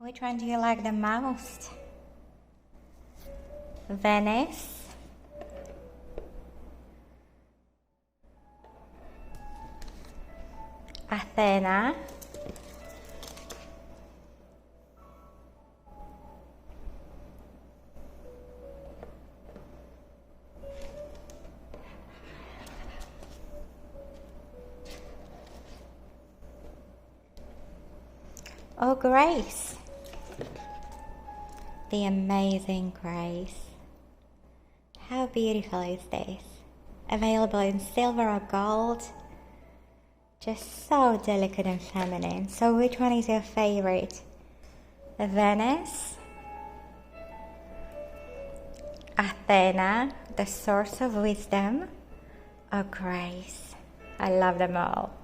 Which one do you like the most? Venice, Athena, or Grace? The amazing Grace. How beautiful is this? Available in silver or gold. Just so delicate and feminine. So which one is your favorite? Venice, Athena, the source of wisdom, or Grace? I love them all.